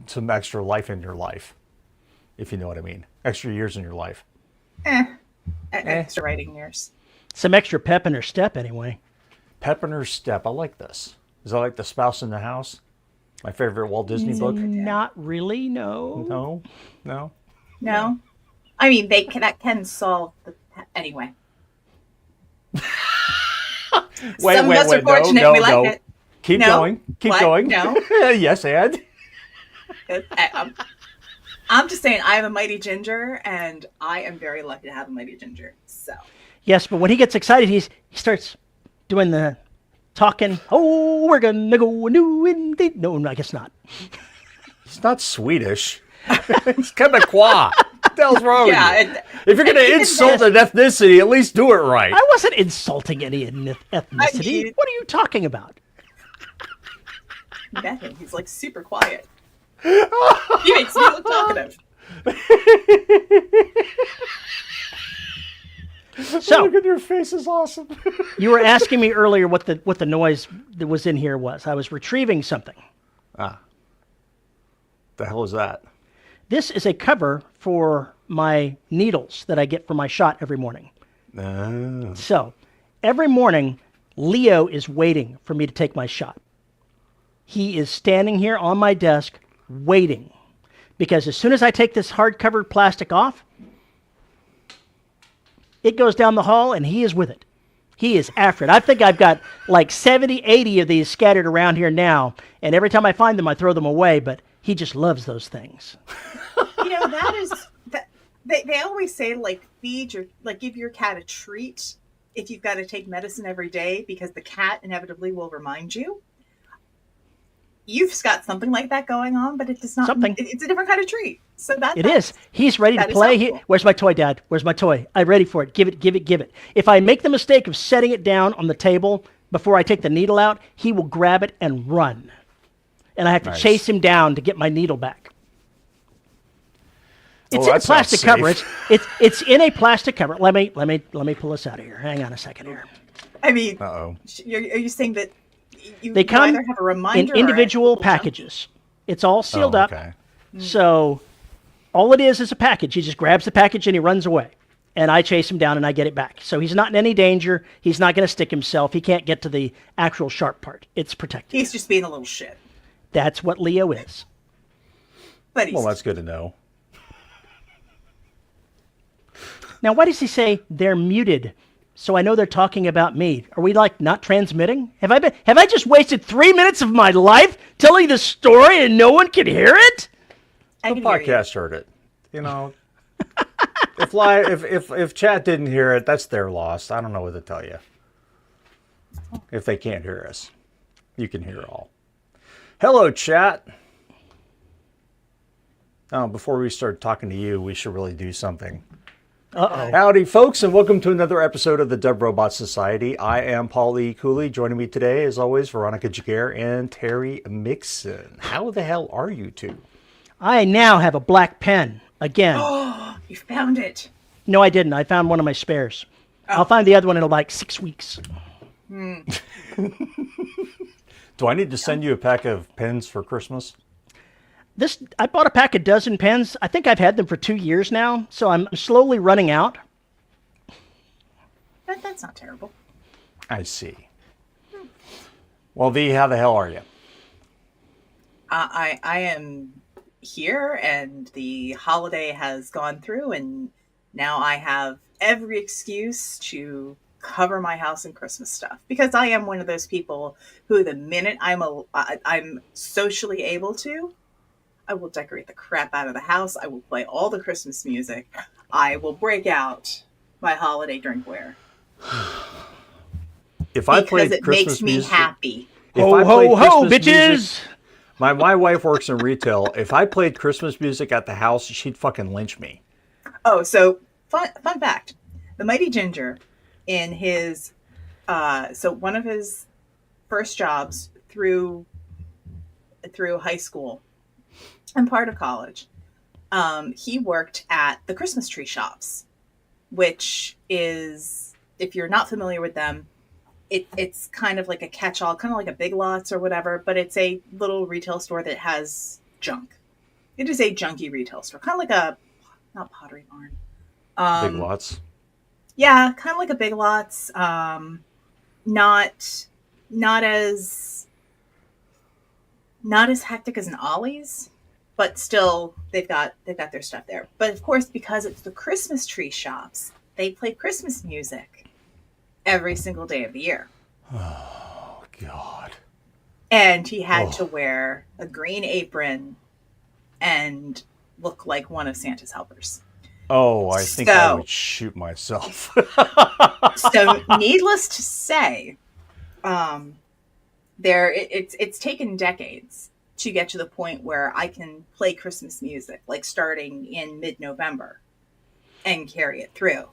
some extra life in your life, if you know what I mean. Extra years in your life. Extra writing years. Some extra pep in her step, anyway. Pep in her step. I like this. Is that like The Spouse in the House? My favorite Walt Disney book? Not really, no. No? I mean, that can solve anyway. Wait, Some of us are fortunate we like it. Keep going. Keep going. No. Yes, and? I'm just saying, I have a Mighty Ginger, and I am very lucky to have a Mighty Ginger. So. Yes, but when he gets excited, he starts doing the talking. Oh, we're gonna go new indeed. No, I guess not. It's not Swedish. It's Quebecois. What the hell's wrong with you? If you're going to insult an ethnicity, at least do it right. I wasn't insulting any ethnicity. What are you talking about? Met him. He's like super quiet. He makes me look talkative. So, look at your face is awesome. You were asking me earlier what the noise that was in here was. I was retrieving something. The hell is that? This is a cover for my needles that I get for my shot every morning. Oh. So, every morning, Leo is waiting for me to take my shot. He is standing here on my desk waiting. Because as soon as I take this hard-covered plastic off, it goes down the hall and he is with it. He is after it. I think I've got like 70, 80 of these scattered around here now. And every time I find them, I throw them away. But he just loves those things. That is... They always say, give your cat a treat if you've got to take medicine every day because the cat inevitably will remind you. You've got something like that going on, but it does not. Something. It's a different kind of treat. So it is. He's ready to play. Where's my toy, Dad? Where's my toy? I'm ready for it. Give it. If I make the mistake of setting it down on the table before I take the needle out, he will grab it and run. And I have to chase him down to get my needle back. It's in a plastic cover. It's in a plastic cover. Let me pull this out of here. Hang on a second here. I mean, are you saying that they come either have a reminder in individual packages? It's all sealed up. Okay. So all it is a package. He just grabs the package and he runs away. And I chase him down and I get it back. So he's not in any danger. He's not going to stick himself. He can't get to the actual sharp part. It's protected. He's just being a little shit. That's what Leo is. But well, that's good to know. Now, why does he say they're muted? So I know they're talking about me. Are we not transmitting? Have I just wasted 3 minutes of my life telling the story and no one can hear it? The podcast heard it. If chat didn't hear it, that's their loss. I don't know what to tell you. If they can't hear us, you can hear it all. Hello, chat. Before we start talking to you, we should really do something. Uh-oh. Howdy, folks, and welcome to another episode of the Dev Robot Society. I am Paul E. Cooley. Joining me today, as always, Veronica Jaguar and Terry Mixon. How the hell are you two? I now have a black pen again. Oh, you found it. No, I didn't. I found one of my spares. Oh. I'll find the other one in like 6 weeks. Do I need to send you a pack of pens for Christmas? I bought a pack of dozen pens. I think I've had them for 2 years now, so I'm slowly running out. That's not terrible. I see. Well, V, how the hell are you? I am here, and the holiday has gone through, and now I have every excuse to cover my house in Christmas stuff, because I am one of those people who, the minute I'm socially able to, I will decorate the crap out of the house. I will play all the Christmas music. I will break out my holiday drinkware. Because it makes me happy. Ho, ho, ho, bitches! My wife works in retail. If I played Christmas music at the house, she'd fucking lynch me. Oh, so fun fact. The Mighty Ginger, in his, one of his first jobs through high school and part of college, he worked at the Christmas tree shops, which is, if you're not familiar with them, it's kind of like a catch-all, kind of like a Big Lots or whatever, but it's a little retail store that has junk. It is a junky retail store, kind of like a not Pottery Barn. Big Lots. Yeah, kind of like a Big Lots. Not as hectic as an Ollie's, but still they've got their stuff there. But of course, because it's the Christmas tree shops, they play Christmas music every single day of the year. Oh God. And he had to wear a green apron and look like one of Santa's helpers. Oh, I think I would shoot myself. So, needless to say, it's taken decades to get to the point where I can play Christmas music, like starting in mid-November, and carry it through.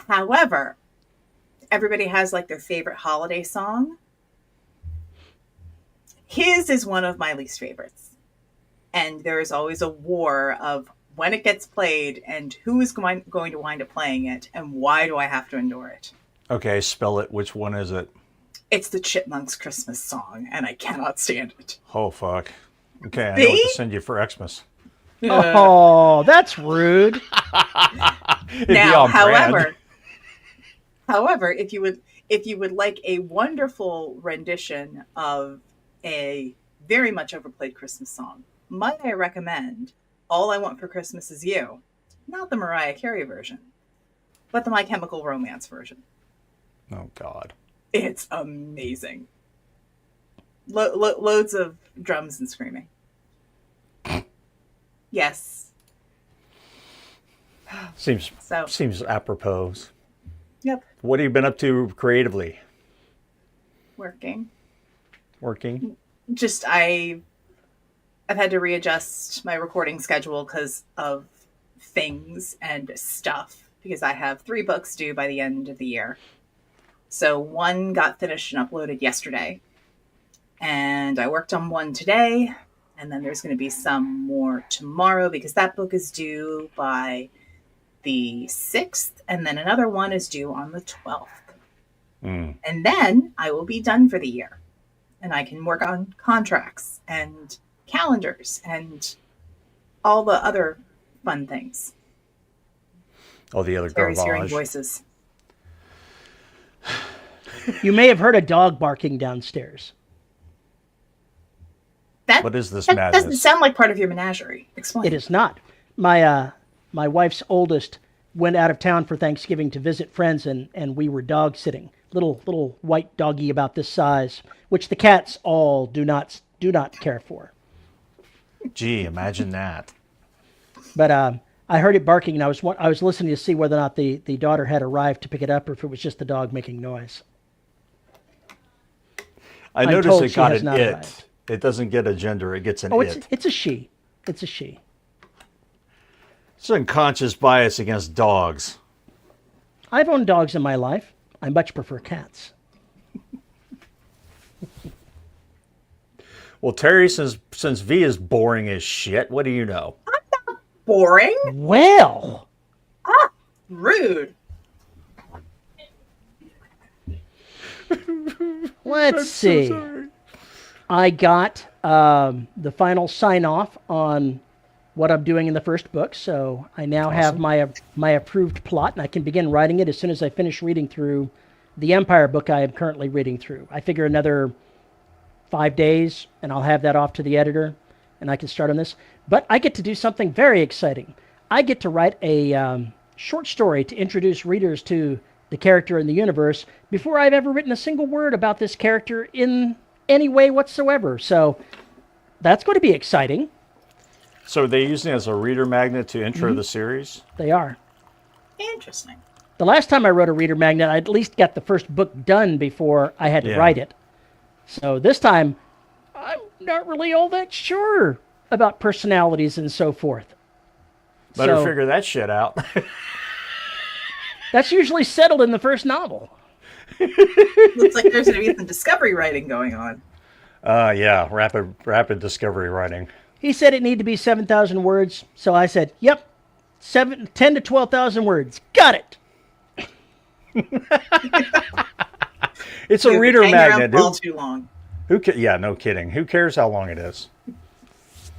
However, everybody has like their favorite holiday song. His is one of my least favorites. And there is always a war of when it gets played and who is going to wind up playing it and why do I have to endure it. Okay, spell it. Which one is it? It's the Chipmunks Christmas song, and I cannot stand it. Oh, fuck. Okay, I know what to send you for Xmas. Oh, that's rude. Now, however, if you would like a wonderful rendition of a very much overplayed Christmas song, might I recommend All I Want for Christmas Is You? Not the Mariah Carey version, but the My Chemical Romance version. Oh, God. It's amazing. Loads of drums and screaming. Yes. Seems apropos. Yep. What have you been up to creatively? Working. Just I've had to readjust my recording schedule because of things and stuff, because I have 3 books due by the end of the year. So 1 got finished and uploaded yesterday, and I worked on 1 today, and then there's going to be some more tomorrow because that book is due by the 6th, and then another one is due on the 12th. And then I will be done for the year, and I can work on contracts and calendars and all the other fun things. All the other Terry's hearing garbage. voices. You may have heard a dog barking downstairs. What is this madness? That doesn't sound like part of your menagerie. Explain. It is not. My wife's oldest went out of town for Thanksgiving to visit friends, and we were dog sitting. Little white doggy about this size, which the cats all do not care for. Gee, imagine that. But I heard it barking, and I was listening to see whether or not the daughter had arrived to pick it up, or if it was just the dog making noise. I I'm noticed told it she got has an not it. arrived. It doesn't get a gender; it gets an Oh, it. it's a she. It's a she. It's unconscious bias against dogs. I've owned dogs in my life. I much prefer cats. Well, Terry, since V is boring as shit, what do you know? Boring? Well, Rude. let's see. I got the final sign-off on what I'm doing in the first book, so I now have my approved plot, and I can begin writing it as soon as I finish reading through the Empire book I am currently reading through. I figure another 5 days, and I'll have that off to the editor, and I can start on this. But I get to do something very exciting. I get to write a short story to introduce readers to the character in the universe before I've ever written a single word about this character in any way whatsoever. So that's going to be exciting. So are they using it as a reader magnet to intro the series? They are. Interesting. The last time I wrote a reader magnet, I at least got the first book done before I had to write it. So this time, I'm not really all that sure about personalities and so forth. Better So figure that shit out. that's usually settled in the first novel. Looks like there's going to be some discovery writing going on. Yeah, rapid discovery writing. He said it needed to be 7,000 words, so I said, yep, 10 to 12,000 words. Got it. It's a reader Hang around magnet. all too long. Yeah, no kidding. Who cares how long it is?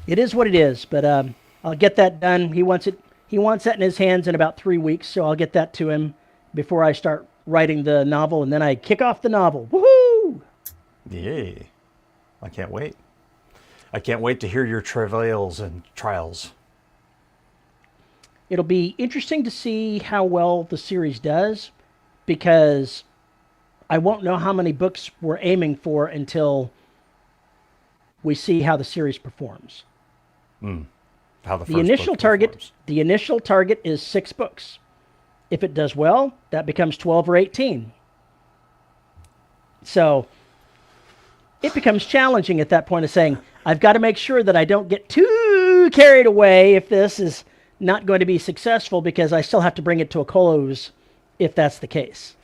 It is what it is, but I'll get that done. He wants it. He wants that in his hands in about 3 weeks, so I'll get that to him before I start writing the novel, and then I kick off the novel. Woohoo! Yay! I can't wait. I can't wait to hear your travails and trials. It'll be interesting to see how well the series does, because I won't know how many books we're aiming for until we see how the series performs. How the The initial target is 6 books. If it does well, that becomes 12 or 18. So it becomes challenging at that point of saying, I've got to make sure that I don't get too carried away if this is not going to be successful, because I still have to bring it to a close if that's the case.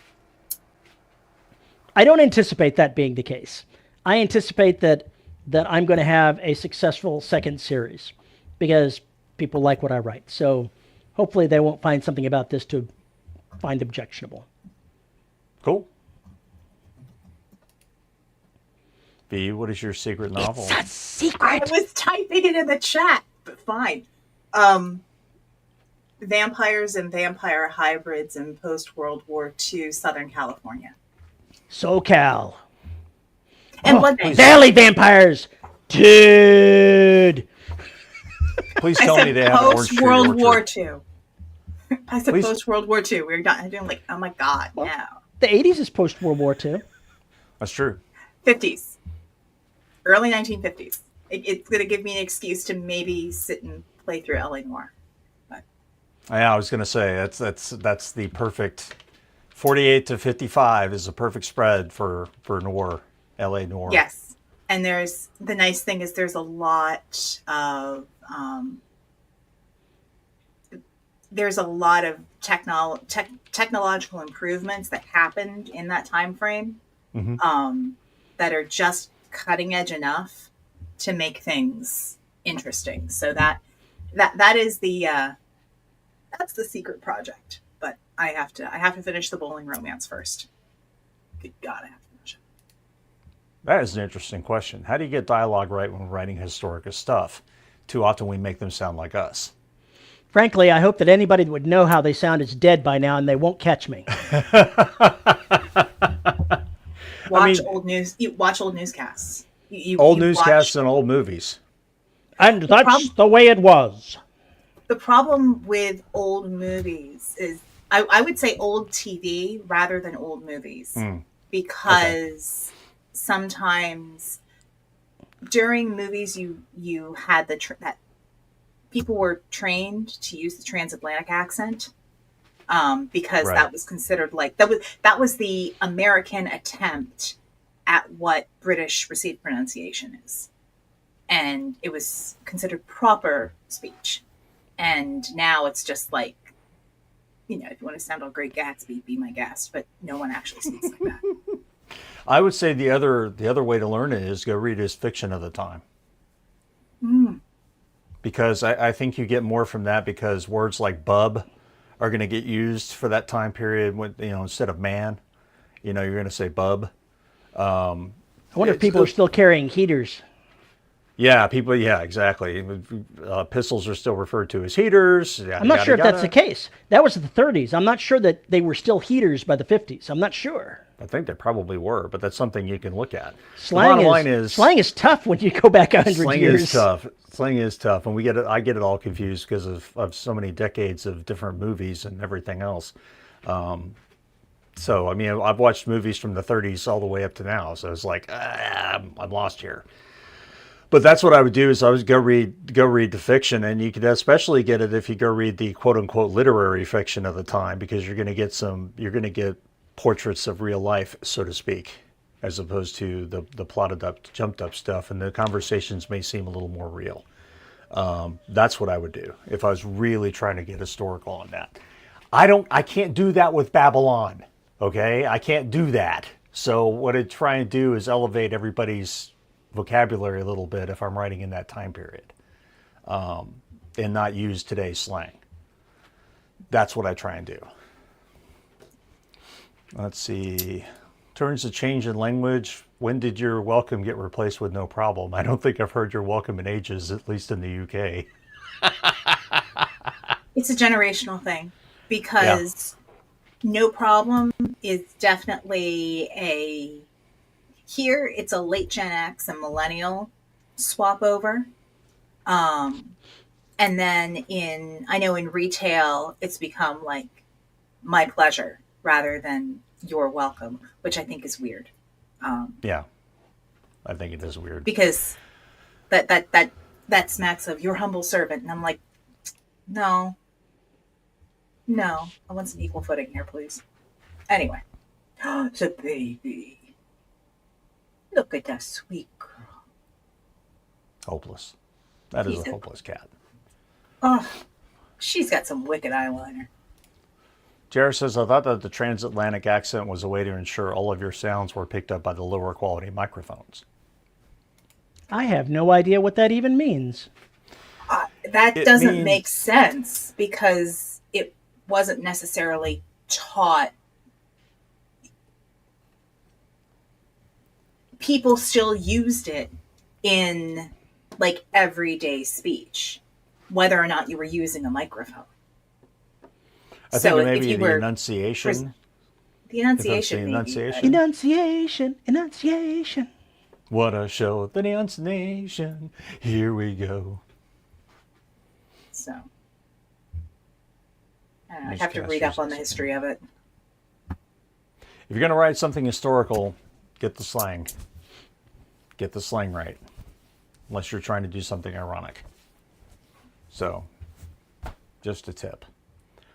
I don't anticipate that being the case. I anticipate that I'm going to have a successful second series, because people like what I write. So hopefully they won't find something about this to find objectionable. Cool. V, what is your secret novel? It's a secret. I was typing it in the chat, but fine. Vampires and vampire hybrids in post-World War II Southern California. SoCal. And blood banks. Valley vampires. Dude. Please I tell said me they have an Orange Tree post-World War Orchard. II. I said Please. post-World War II. We're not doing like, oh my God, no. The 80s is post-World War II. That's true. 50s. Early 1950s. It's going to give me an excuse to maybe sit and play through LA Noir. But Yeah, I was going to say that's the perfect 48 to 55 is a perfect spread for noir, LA Noir. yes. And there's the nice thing is there's a lot of technological improvements that happened in that time frame that are just cutting edge enough to make things interesting. So that is that's the secret project. But I have to finish the bowling romance first. Good God, I have to finish it. That is an interesting question. How do you get dialogue right when writing historic stuff? Too often we make them sound like us. Frankly, I hope that anybody that would know how they sound is dead by now, and they won't catch me. Watch old newscasts. Old newscasts and old movies. And that's the way it was. The problem with old movies is, I would say old TV rather than old movies, because sometimes during movies you had that people were trained to use the transatlantic accent, because that was considered like that was the American attempt at what British received pronunciation is, and it was considered proper speech. And now it's just like, if you want to sound all Great Gatsby, be my guest, but no one actually speaks like that. I would say the other way to learn it is go read his fiction of the time. Because I think you get more from that, because words like bub are going to get used for that time period when, instead of man, you're going to say bub. I wonder if people are still carrying heaters. Yeah, people. Yeah, exactly. Pistols are still referred to as heaters. I'm not sure if that's the case. That was the 30s. I'm not sure that they were still heaters by the 50s. I'm not sure. I think they probably were, but that's something you can look at. Slang is tough when you go back 100 years. Slang is tough, and I get it all confused because of so many decades of different movies and everything else. So, I've watched movies from the 30s all the way up to now, so it's like, I'm lost here. But that's what I would do, is I would go read the fiction, and you could especially get it if you go read the quote unquote literary fiction of the time, because you're going to get portraits of real life, so to speak, as opposed to the plotted up, jumped up stuff, and the conversations may seem a little more real. That's what I would do if I was really trying to get historical on that. I can't do that with Babylon. Okay, I can't do that. So what I try and do is elevate everybody's vocabulary a little bit if I'm writing in that time period, and not use today's slang. That's what I try and do. Let's see. turns to change in language. When did your welcome get replaced with no problem? I don't think I've heard your welcome in ages, at least in the UK. It's a generational thing because no problem is definitely here it's a late Gen X and millennial swap over. And then I know in retail, it's become like my pleasure rather than you're welcome, which I think is weird. Yeah, I think it is weird because that smacks of your humble servant, and I'm like, no, I want some equal footing here, please. Anyway, the baby, look at that sweet girl. Hopeless. That is a hopeless cat. Oh, she's got some wicked eyeliner. Jared says, I thought that the transatlantic accent was a way to ensure all of your sounds were picked up by the lower quality microphones. I have no idea what that even means. That doesn't make sense because it wasn't necessarily taught. People still used it in like everyday speech, whether or not you were using a microphone. I think maybe the enunciation. The enunciation. Enunciation. What a show. The enunciation. Here we go. So, I have to read up on the history of it. If you're going to write something historical, get the slang. Get the slang right. Unless you're trying to do something ironic. So, just a tip.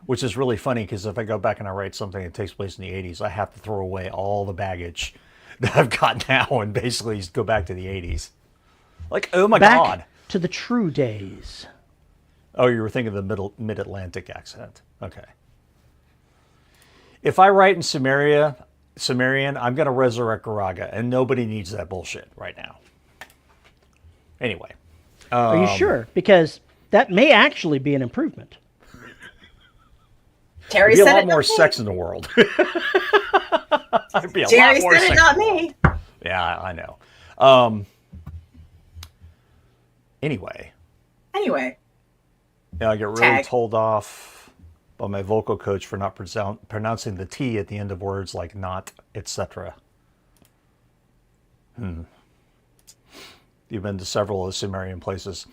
Which is really funny because if I go back and I write something that takes place in the 80s, I have to throw away all the baggage that I've got now and basically go back to the 80s. Like, oh my God. Back to the true days. Oh, you were thinking of the mid-Atlantic accent. Okay. If I write in Sumerian, I'm going to resurrect Garaga, and nobody needs that bullshit right now. Anyway. Are you sure? Because that may actually be an improvement. Terry There'd be said a lot it, more not sex me. in the world. There'd be a Terry lot more said it, sex not in the world. me. Yeah, I know. Anyway. Yeah, I get really told off by my vocal coach for not pronouncing the T at the end of words like not, etc. You've been to several of the Sumerian places.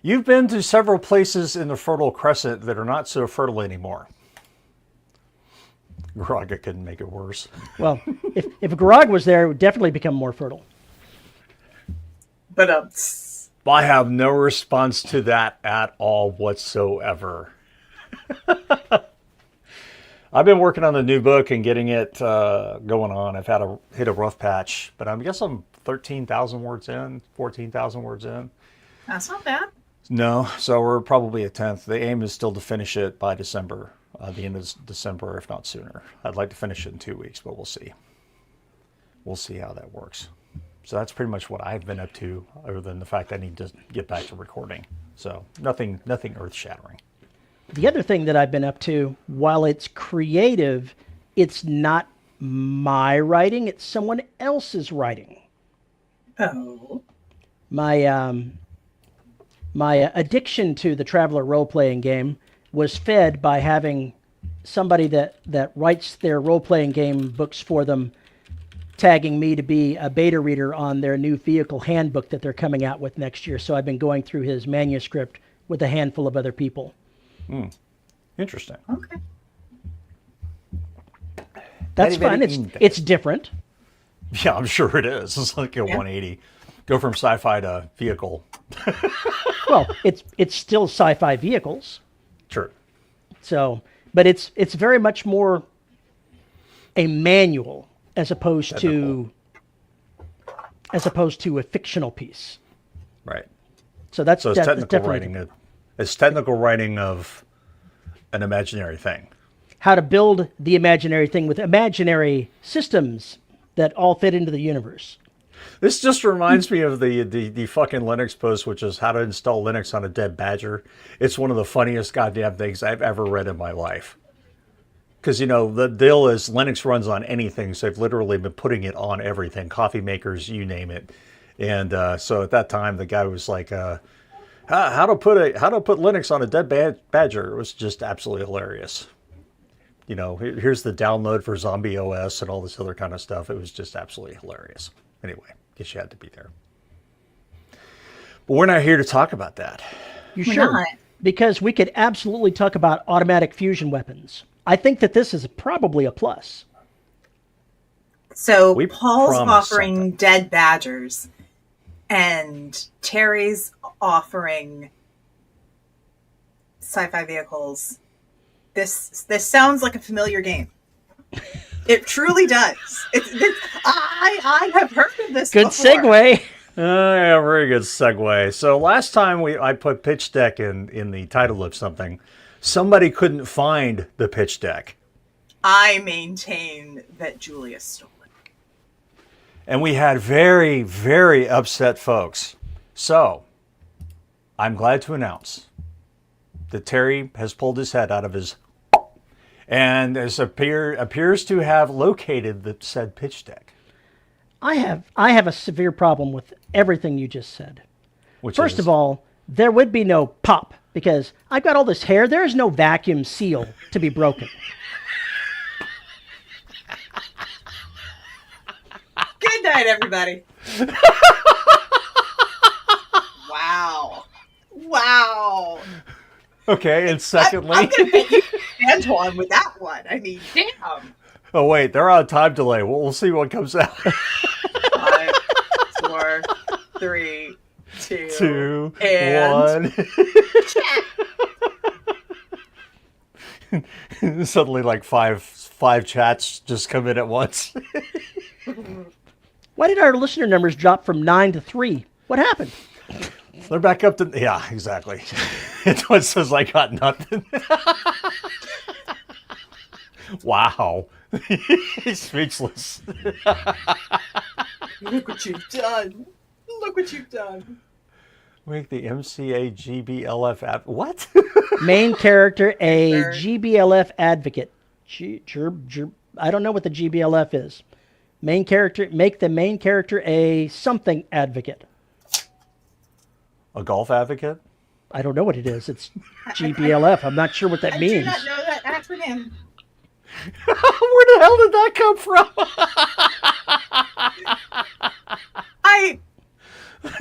You've been to several places in the Fertile Crescent that are not so fertile anymore. Garaga couldn't make it worse. Well, if Garag was there, it would definitely become more fertile. But I have no response to that at all whatsoever. I've been working on the new book and getting it going on. I've had hit a rough patch, but I guess I'm 13,000 words in, 14,000 words in. that's not bad. No, so we're probably a tenth. The aim is still to finish it by December, the end of December, if not sooner. I'd like to finish it in 2 weeks, but we'll see. We'll see how that works. So that's pretty much what I've been up to, other than the fact I need to get back to recording. So nothing earth-shattering. The other thing that I've been up to, while it's creative, it's not my writing, it's someone else's writing. Oh. My addiction to the Traveller role-playing game was fed by having somebody that writes their role-playing game books for them, tagging me to be a beta reader on their new vehicle handbook that they're coming out with next year. So I've been going through his manuscript with a handful of other people. Interesting. Okay. That's fun. It's different. Yeah, I'm sure it is. It's like a 180. Go from sci-fi to vehicle. Well, it's still sci-fi vehicles. Sure. So, but it's very much more a manual as opposed to a fictional piece. Right. So it's technical writing. It's technical writing of an imaginary thing. How to build the imaginary thing with imaginary systems that all fit into the universe. This just reminds me of the fucking Linux post, which is how to install Linux on a dead badger. It's one of the funniest goddamn things I've ever read in my life. Because, the deal is Linux runs on anything, so they've literally been putting it on everything, coffee makers, you name it. And so at that time, the guy was like, how to put Linux on a dead badger. It was just absolutely hilarious. Here's the download for Zombie OS and all this other kind of stuff. It was just absolutely hilarious. Anyway, guess you had to be there. But we're not here to talk about that. You sure? Because we could absolutely talk about automatic fusion weapons. I think that this is probably a plus. So Paul's offering dead badgers, and Terry's offering sci-fi vehicles. This sounds like a familiar game. It truly does. I have heard of this Good before. segue. Yeah, very good segue. So last time I put pitch deck in the title of something, somebody couldn't find the pitch deck. I maintain that Julia stole it. And we had very, very upset folks. So I'm glad to announce that Terry has pulled his head out of his and appears to have located the said pitch deck. I have a severe problem with everything you just said. First of all, there would be no pop because I've got all this hair. There is no vacuum seal to be broken. Good night, everybody. Wow. Okay, and secondly... I'm going to bet you Antoine with that one. I mean, damn. Oh, wait, they're on time delay. We'll see what comes out. 5, 4, 3, 2, 1. Suddenly, like five chats just come in at once. Why did our listener numbers drop from 9 to 3? What happened? They're back up to... Yeah, exactly. It says I got nothing. Wow. He's speechless. Look what you've done. Make the MCA GBLF app. What? Main character, a GBLF advocate. I don't know what the GBLF is. Main character, make the main character a something advocate. A golf advocate? I don't know what it is. It's GBLF. I'm not sure what that means. I do not know that acronym. Where the hell did that come from? We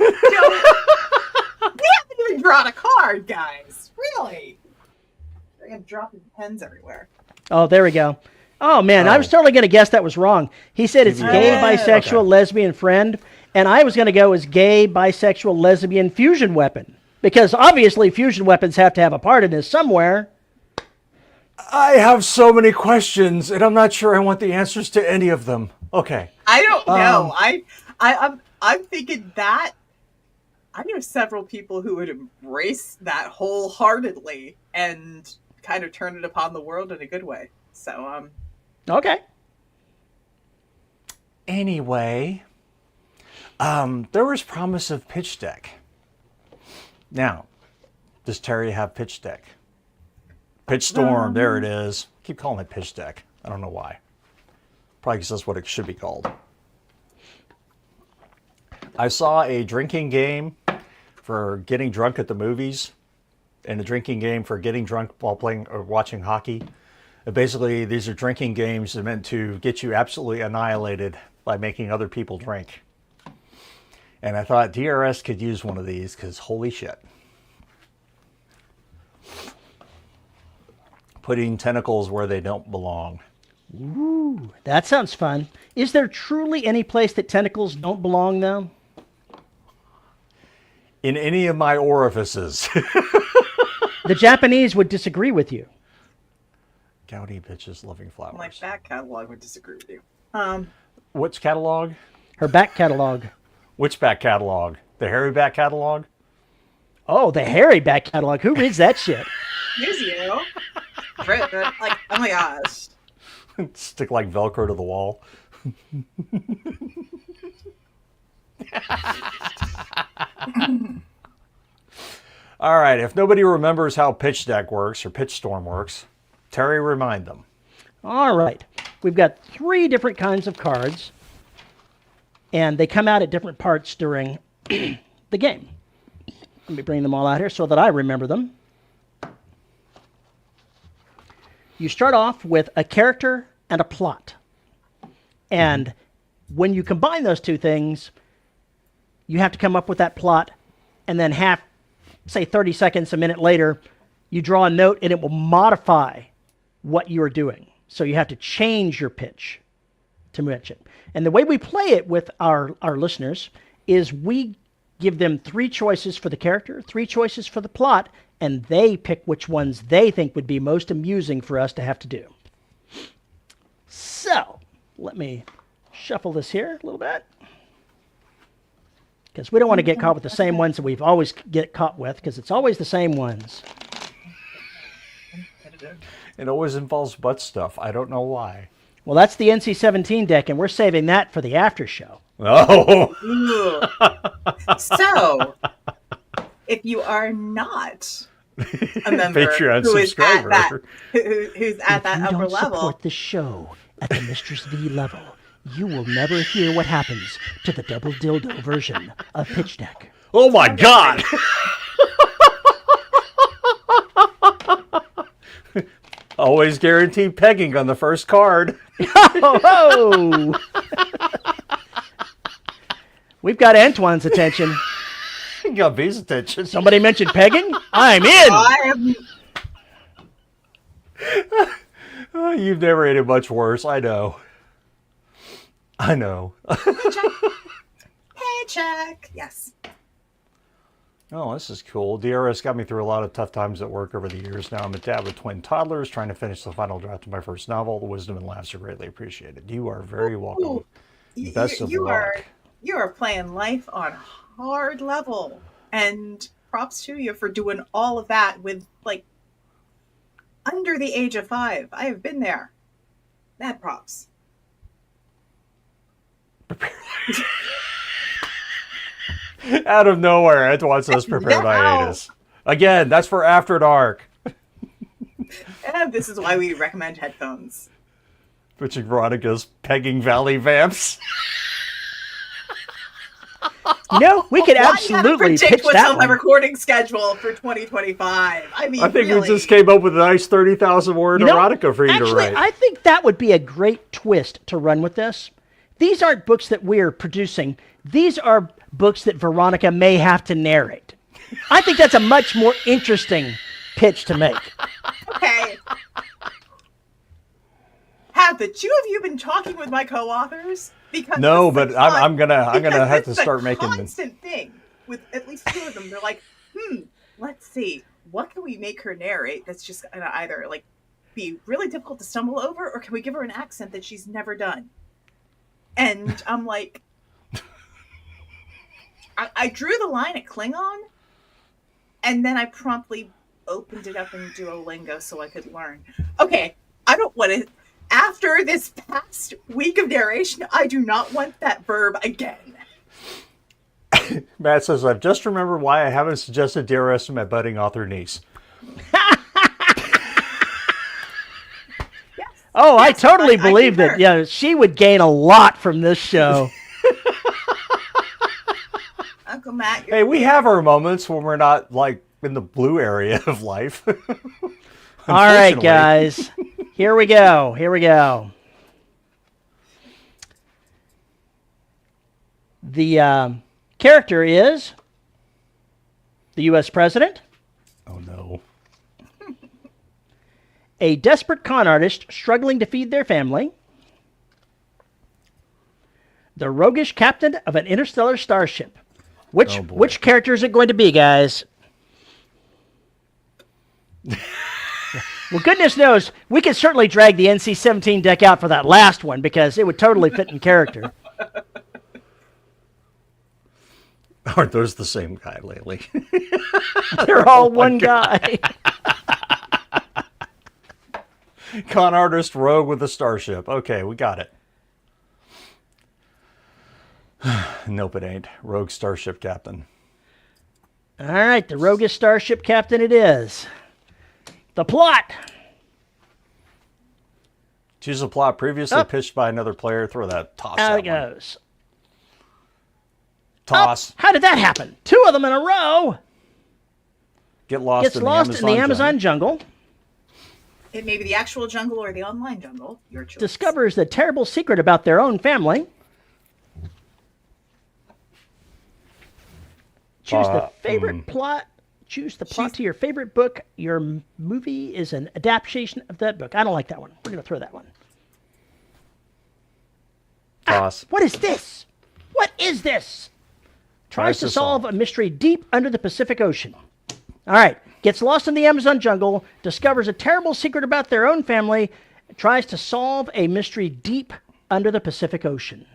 haven't even drawn a card, guys. Really? I'm dropping pens everywhere. Oh, there we go. Oh, man, I was totally going to guess that was wrong. He said it's gay, bisexual, lesbian friend, and I was going to go as gay, bisexual, lesbian fusion weapon. Because obviously fusion weapons have to have a part in this somewhere. I have so many questions, and I'm not sure I want the answers to any of them. Okay. I don't know. I'm thinking that I know several people who would embrace that wholeheartedly and kind of turn it upon the world in a good way. So, Okay. Anyway, there was promise of pitch deck. Now, does Terry have pitch deck? Pitch storm, there it is. Keep calling it pitch deck. I don't know why. Probably because that's what it should be called. I saw a drinking game for getting drunk at the movies and a drinking game for getting drunk while playing or watching hockey. And basically, these are drinking games that are meant to get you absolutely annihilated by making other people drink. And I thought DRS could use one of these because holy shit. Putting tentacles where they don't belong. Ooh, that sounds fun. Is there truly any place that tentacles don't belong, though? In any of my orifices. The Japanese would disagree with you. Gouty bitches loving flowers. my back catalog would disagree with you. Which catalog? Her back catalog. Which back catalog? The hairy back catalog? Oh, the hairy back catalog. Who reads that shit? Here's you. Like, oh my gosh. Stick like Velcro to the wall. All right, if nobody remembers how pitch deck works or pitch storm works, Terry, remind them. All right. We've got 3 different kinds of cards, and they come out at different parts during the game. Let me bring them all out here so that I remember them. You start off with a character and a plot. And when you combine those 2 things, you have to come up with that plot, and then say 30 seconds, a minute later, you draw a note, and it will modify what you are doing. So you have to change your pitch to match it. And the way we play it with our listeners is we give them 3 choices for the character, 3 choices for the plot, and they pick which ones they think would be most amusing for us to have to do. So, let me shuffle this here a little bit. Because we don't want to get caught with the same ones that we've always get caught with, because it's always the same ones. It always involves butt stuff. I don't know why. Well, that's the NC-17 deck, and we're saving that for the after show. Oh! So, if you are not a member Patreon who is at that, subscriber. who's at that upper If you don't level, support the show at the Mistress V level, you will never hear what happens to the double dildo version of Pitch Deck. Oh my God! Always guaranteed pegging on the first card. Oh! We've got Antoine's attention. You got B's attention. Somebody mentioned pegging? I'm in! Oh, you've never ate it much worse. I know. I know. paycheck. Yes. Oh, this is cool. DRS got me through a lot of tough times at work over the years. Now I'm a dad with twin toddlers, trying to finish the final draft of my first novel. The wisdom and laughs are greatly appreciated. You are very welcome. Best of luck. You are playing life on hard level, and props to you for doing all of that with like under the age of 5. I have been there. Mad props. Out of nowhere, Antoine says prepare my hiatus. Again, that's for after dark. And this is why we recommend headphones. Pitching Veronica's Pegging Valley Vamps. No, we could Why absolutely predict pitch what's that on my one. recording schedule for 2025. I mean, I think really. we just came up with a nice 30,000 word erotica for you to write. I think that would be a great twist to run with this. These aren't books that we're producing. These are books that Veronica may have to narrate. I think that's a much more interesting pitch to make. Okay. Have the 2 of you been talking with my co-authors? Because No, it's but the I'm gonna have it's to the start making them. constant thing with at least 2 of them. They're like, let's see, what can we make her narrate that's just gonna either like be really difficult to stumble over, or can we give her an accent that she's never done? And I'm like, I drew the line at Klingon, and then I promptly opened it up in Duolingo so I could learn. Okay, I don't want to. After this past week of narration, I do not want that verb again. Matt says, I've just remembered why I haven't suggested DRS to my budding author niece. Oh, I totally believe that. Yeah, she would gain a lot from this show. Uncle Matt, Hey, we have our moments when we're not like in the blue area of life. All right, guys. Here we go. Here we go. The character is the U.S. President. Oh, no. A desperate con artist struggling to feed their family. The roguish captain of an interstellar starship. Which character is it going to be, guys? Well, goodness knows, we could certainly drag the NC-17 deck out for that last one because it would totally fit in character. Aren't those the same guy lately? They're all one guy. Con artist rogue with a starship. Okay, we got it. Nope, it ain't. Rogue starship captain. All right, the roguish starship captain it is. The plot. Choose a plot previously pitched by another player. Throw that toss. Out it that one. goes. Toss. How did that happen? 2 of them in a row. Get lost Gets in lost the in the Amazon jungle. It may be the actual jungle or the online jungle. Your choice. Discovers the terrible secret about their own family. Choose the favorite plot. Choose the plot to your favorite book. Your movie is an adaptation of that book. I don't like that one. We're going to throw that one. Toss. What is this? What is this? Tries to solve a mystery deep under the Pacific Ocean. All right. Gets lost in the Amazon jungle. Discovers a terrible secret about their own family. Tries to solve a mystery deep under the Pacific Ocean.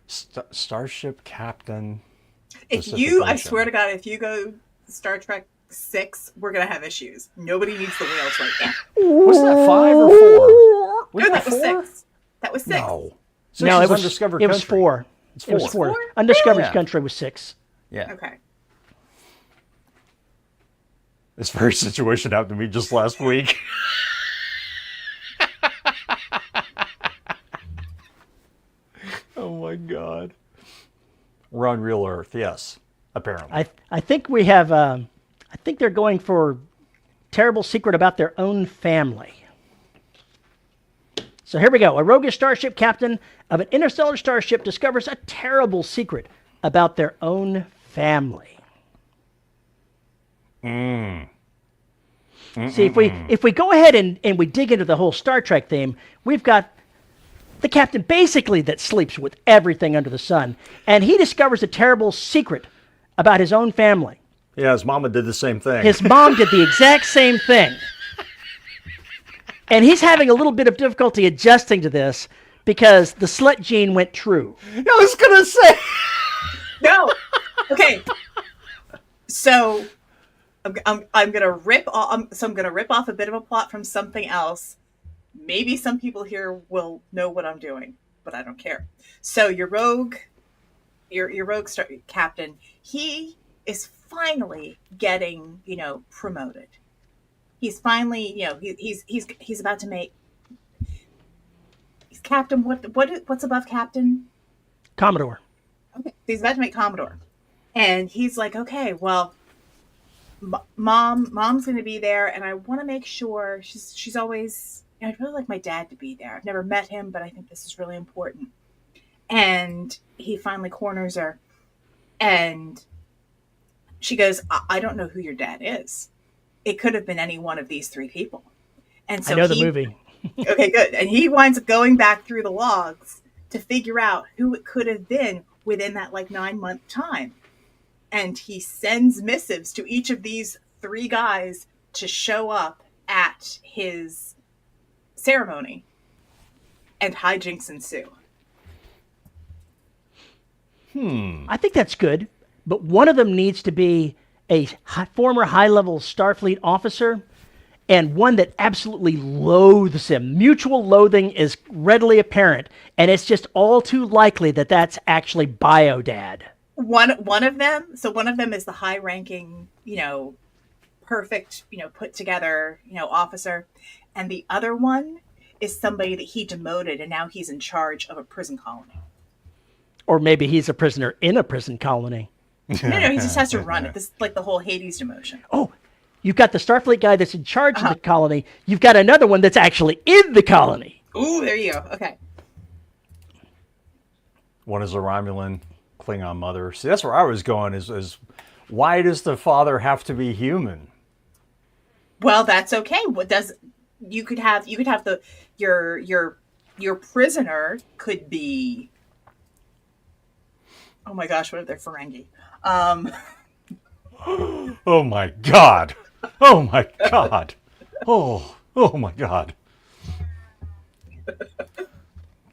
Starship Captain. I swear to God, if you go Star Trek 6, we're going to have issues. Nobody needs the whales right now. Was that 5 or 4? No, that was 6. That was 6. No. No, it was Undiscovered it was Country. 4. It's It was 4. 4. Undiscovered Yeah. Country was 6. Yeah. Okay. This very situation happened to me just last week. Oh my God. We're on real Earth, yes. Apparently. I think we have. I think they're going for terrible secret about their own family. So here we go. A roguish starship captain of an interstellar starship discovers a terrible secret about their own family. See, if we go ahead and we dig into the whole Star Trek theme, we've got the captain basically that sleeps with everything under the sun, and he discovers a terrible secret about his own family. Yeah, his mama did the same thing. His mom did the exact same thing. And he's having a little bit of difficulty adjusting to this because the slut gene went true. I was gonna say. No. Okay. So I'm gonna rip off. So I'm gonna rip off a bit of a plot from something else. Maybe some people here will know what I'm doing, but I don't care. So your rogue captain, he is finally getting, promoted. He's finally, he's about to make. He's captain. What's above captain? Commodore. Okay, he's about to make Commodore, and he's like, okay, well, mom's going to be there, and I want to make sure she's always. I'd really like my dad to be there. I've never met him, but I think this is really important. And he finally corners her, and she goes, I don't know who your dad is. It could have been any one of these 3 people. And so I know the movie. Okay, good. And he winds up going back through the logs to figure out who it could have been within that 9-month time. And he sends missives to each of these 3 guys to show up at his ceremony, and hijinks ensue. I think that's good, but one of them needs to be a former high-level Starfleet officer and one that absolutely loathes him. Mutual loathing is readily apparent, and it's just all too likely that that's actually Biodad. One of them. So one of them is the high-ranking, perfect, put together, officer, and the other one is somebody that he demoted, and now he's in charge of a prison colony. Or maybe he's a prisoner in a prison colony. No, he just has to run it. This is like the whole Hades demotion. Oh, you've got the Starfleet guy that's in charge of the colony. You've got another one that's actually in the colony. Ooh, there you go. Okay. One is a Romulan Klingon mother. See, that's where I was going. Is why does the father have to be human? Well, that's okay. You could have your prisoner could be. Oh my gosh, what if they're Ferengi? Oh my God! Oh my God! Oh my God!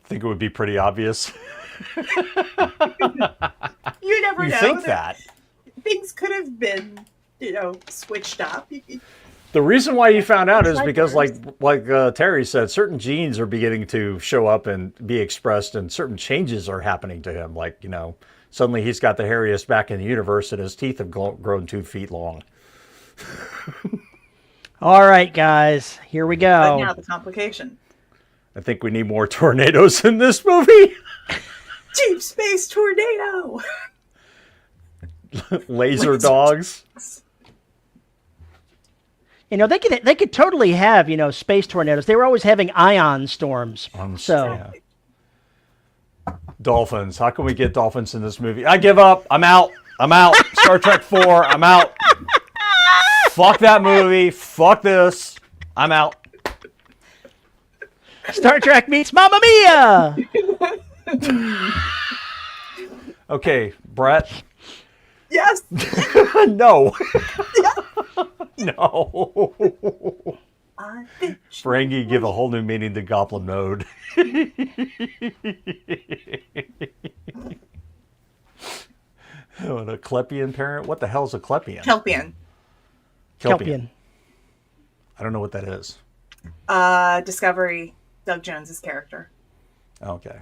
Think it would be pretty obvious. You never You know. think that? Things could have been, switched up. The reason why you found out is because, like Terry said, certain genes are beginning to show up and be expressed, and certain changes are happening to him. Suddenly he's got the hairiest back in the universe, and his teeth have grown 2 feet long. All right, guys, here we But go. now the complication. I think we need more tornadoes in this movie. Deep space tornado. Laser dogs. You know, they could totally have, space tornadoes. They were always having ion storms. So Yeah. Dolphins. How can we get dolphins in this movie? I give up. I'm out. Star Trek 4. I'm out. Fuck that movie. Fuck this. I'm out. Star Trek meets Mamma Mia. Okay, Brett. Yes. No. No. Ferengi give a whole new meaning to Goblin Mode. What, a Klepian parent? What the hell is a Klepian? Kelpian. I don't know what that is. Discovery, Doug Jones's character. Okay.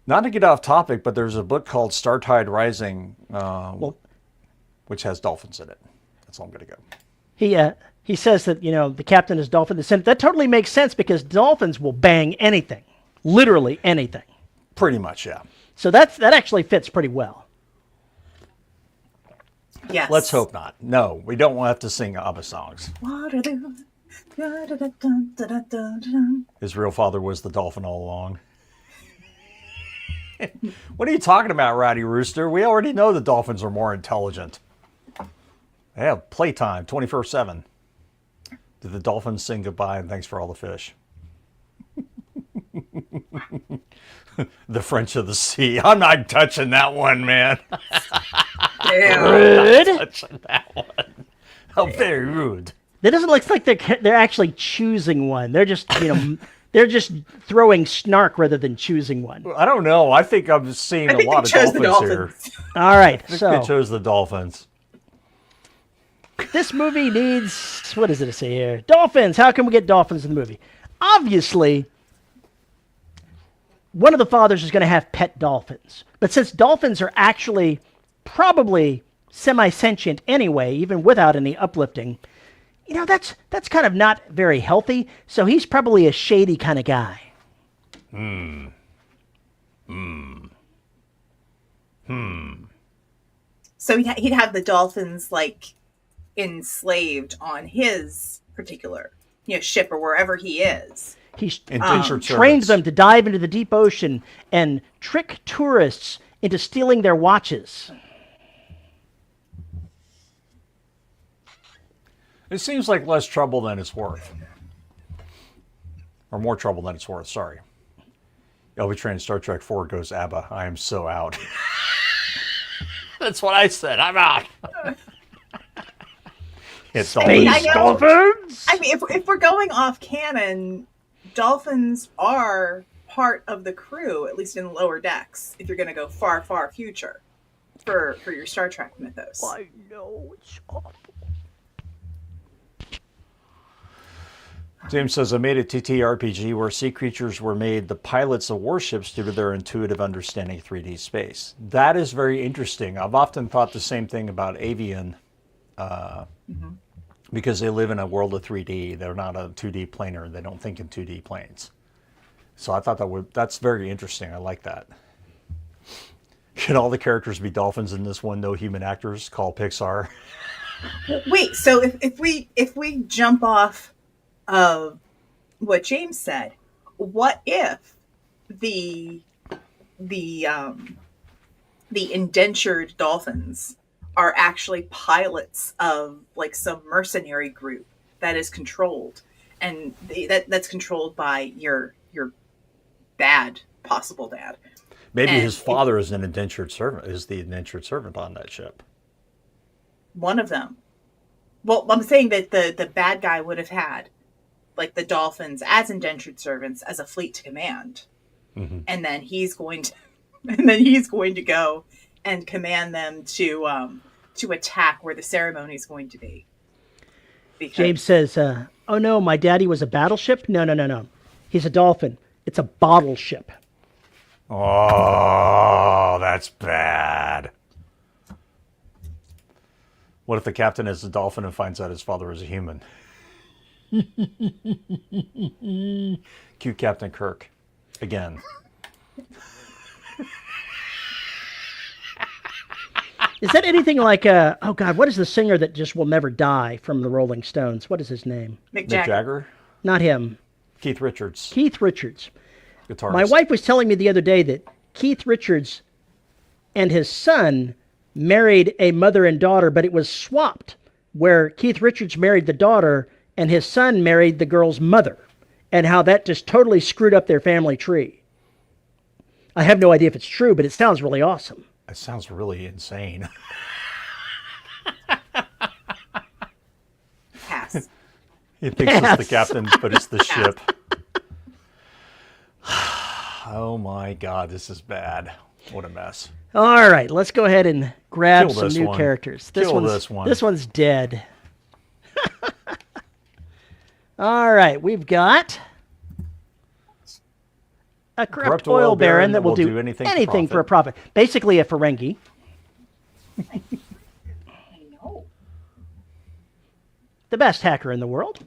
Not to get off topic, but there's a book called Startide Rising, which has dolphins in it. That's all I'm going to go. He says that, the captain is dolphin descendant. That totally makes sense because dolphins will bang anything. Literally anything. Pretty much, yeah. So that actually fits pretty well. Yes. Let's hope not. No, we don't want to have to sing ABBA songs. His real father was the dolphin all along. What are you talking about, Rowdy Rooster? We already know the dolphins are more intelligent. They have playtime 24/7. Did the dolphins sing goodbye and thanks for all the fish? The French of the Sea. I'm not touching that one, man. Rude. Touching that one. How very rude. That doesn't look like they're actually choosing one. They're just, they're just throwing snark rather than choosing one. I don't know. I think I'm seeing a lot of dolphins here. All right, I think so they chose the dolphins. this movie needs, what does it say here? Dolphins. How can we get dolphins in the movie? Obviously, one of the fathers is going to have pet dolphins. But since dolphins are actually probably semi-sentient anyway, even without any uplifting, that's kind of not very healthy. So he's probably a shady kind of guy. So he'd have the dolphins like enslaved on his particular ship or wherever he is. He's Indentured trained servants. them to dive into the deep ocean and trick tourists into stealing their watches. It seems like less trouble than it's worth. Or more trouble than it's worth, sorry. LB Train Star Trek 4 goes ABBA. I am so out. That's what I said. I'm out. It's Space dolphins? I mean, if we're going off canon, dolphins are part of the crew, at least in lower decks, if you're going to go far, far future for your Star Trek mythos. I know, it's awful. James says, I made a TTRPG where sea creatures were made the pilots of warships due to their intuitive understanding of 3D space. That is very interesting. I've often thought the same thing about Avian because they live in a world of 3D. They're not a 2D planer. They don't think in 2D planes. So I thought that's very interesting. I like that. Should all the characters be dolphins in this one? No human actors? Call Pixar. Wait, so if we jump off of what James said, what if the indentured dolphins are actually pilots of like some mercenary group that is controlled, and that's controlled by your possible dad? Maybe And his father is the indentured servant on that ship. One of them. Well, I'm saying that the bad guy would have had like the dolphins as indentured servants as a fleet to command, and then he's going to go and command them to attack where the ceremony is going to be. Because James says, oh no, my daddy was a battleship? No. He's a dolphin. It's a bottle ship. Oh, that's bad. the captain is a dolphin and finds out his father is a human? Cue Captain Kirk. Again. Is that anything like oh God, what is the singer that just will never die from the Rolling Stones? What is his name? Mick Mick Jagger? Not him. Keith Richards. Keith Richards. Guitarist. My wife was telling me the other day that Keith Richards and his son married a mother and daughter, but it was swapped, where Keith Richards married the daughter and his son married the girl's mother, and how that just totally screwed up their family tree. I have no idea if it's true, but it sounds really awesome. It sounds really insane. Pass. He thinks it's the captain, but it's the ship. Oh my God, this is bad. What a mess. All right, let's go ahead and grab some new one. characters. Kill this one. This one's dead. All right, we've got a corrupt oil baron that will do anything for a profit. Basically a Ferengi. I know. The best hacker in the world.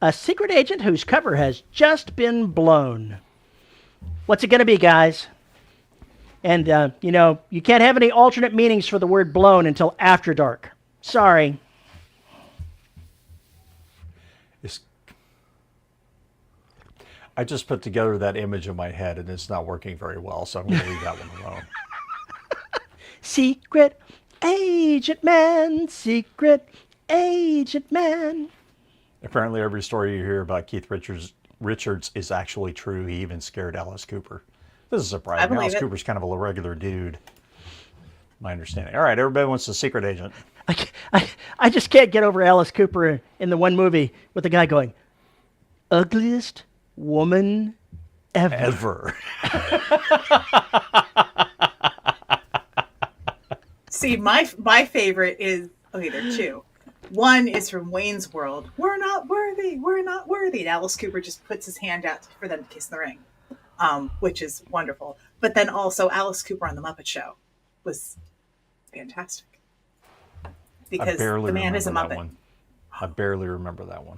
A secret agent whose cover has just been blown. What's it going to be, guys? And, you can't have any alternate meanings for the word blown until after dark. Sorry. I just put together that image in my head, and it's not working very well, so I'm going to leave that one alone. Secret agent man, secret agent man. Apparently, every story you hear about Keith Richards is actually true. He even scared Alice Cooper. This is surprising. Alice Cooper's kind of a regular dude. My understanding. All right, everybody wants a secret agent. I just can't get over Alice Cooper in the one movie with the guy going, ugliest woman ever. See, my favorite is, okay, there are two. One is from Wayne's World. We're not worthy. We're not worthy. And Alice Cooper just puts his hand out for them to kiss the ring, which is wonderful. But then also Alice Cooper on The Muppet Show was fantastic. Because the man is a Muppet. One. I barely remember that one.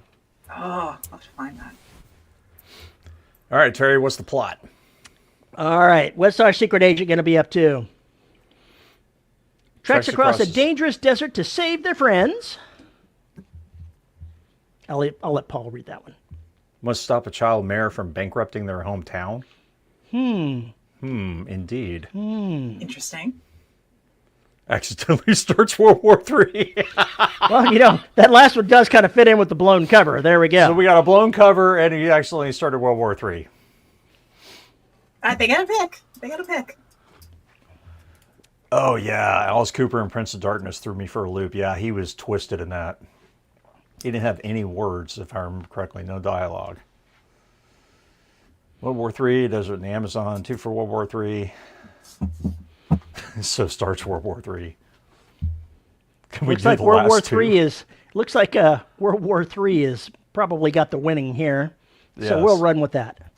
Oh, I'll have to find that. All right, Terry, what's the plot? All right, what's our secret agent going to be up to? Treks across a dangerous desert to save their friends. I'll let Paul read that one. Must stop a child mayor from bankrupting their hometown. Indeed. Interesting. Accidentally starts World War III. Well, that last one does kind of fit in with the blown cover. There we go. So we got a blown cover, and he accidentally started World War III. They got to pick. Oh, yeah. Alice Cooper and Prince of Darkness threw me for a loop. Yeah, he was twisted in that. He didn't have any words, if I remember correctly. No dialogue. World War III, Desert in the Amazon, 2 for World War III. So starts World War III. Looks like World War III is probably got the winning here. Yes. So we'll run with that.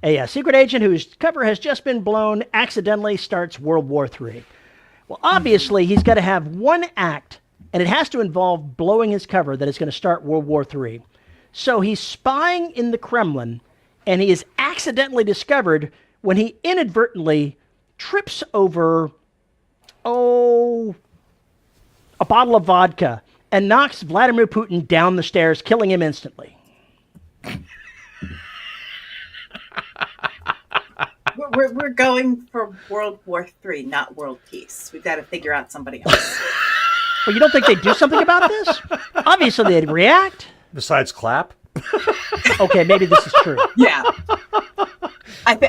A secret agent whose cover has just been blown accidentally starts World War III. Well, obviously, he's got to have one act, and it has to involve blowing his cover that is going to start World War III. So he's spying in the Kremlin, and he is accidentally discovered when he inadvertently trips over, a bottle of vodka and knocks Vladimir Putin down the stairs, killing him instantly. We're going for World War III, not world peace. We've got to figure out somebody else. Well, you don't think they'd do something about this? Obviously, they'd react. Besides clap? Okay, maybe this is true. Yeah.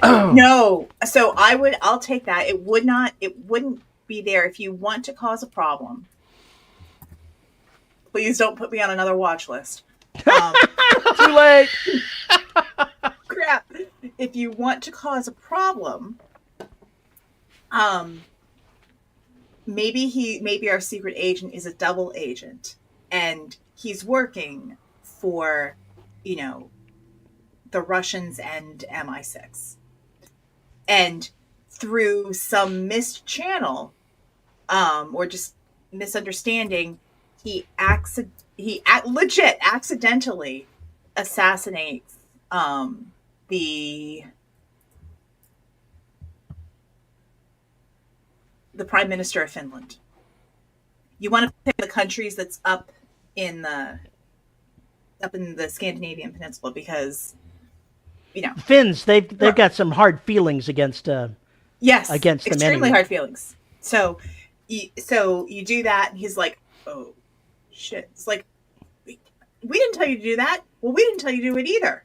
No. So I'll take that. It wouldn't be there if you want to cause a problem. Please don't put me on another watch list. Too late. Crap. If you want to cause a problem, maybe our secret agent is a double agent, and he's working for, the Russians and MI6. And through some missed channel, or just misunderstanding, he legit accidentally assassinates the Prime Minister of Finland. You want to pick the countries that's up in the Scandinavian peninsula because, Finns, they've got some hard feelings against yes, against them extremely anyway. hard feelings. So you do that, and he's like, "Oh, shit!" It's like, we didn't tell you to do that. Well, we didn't tell you to do it either,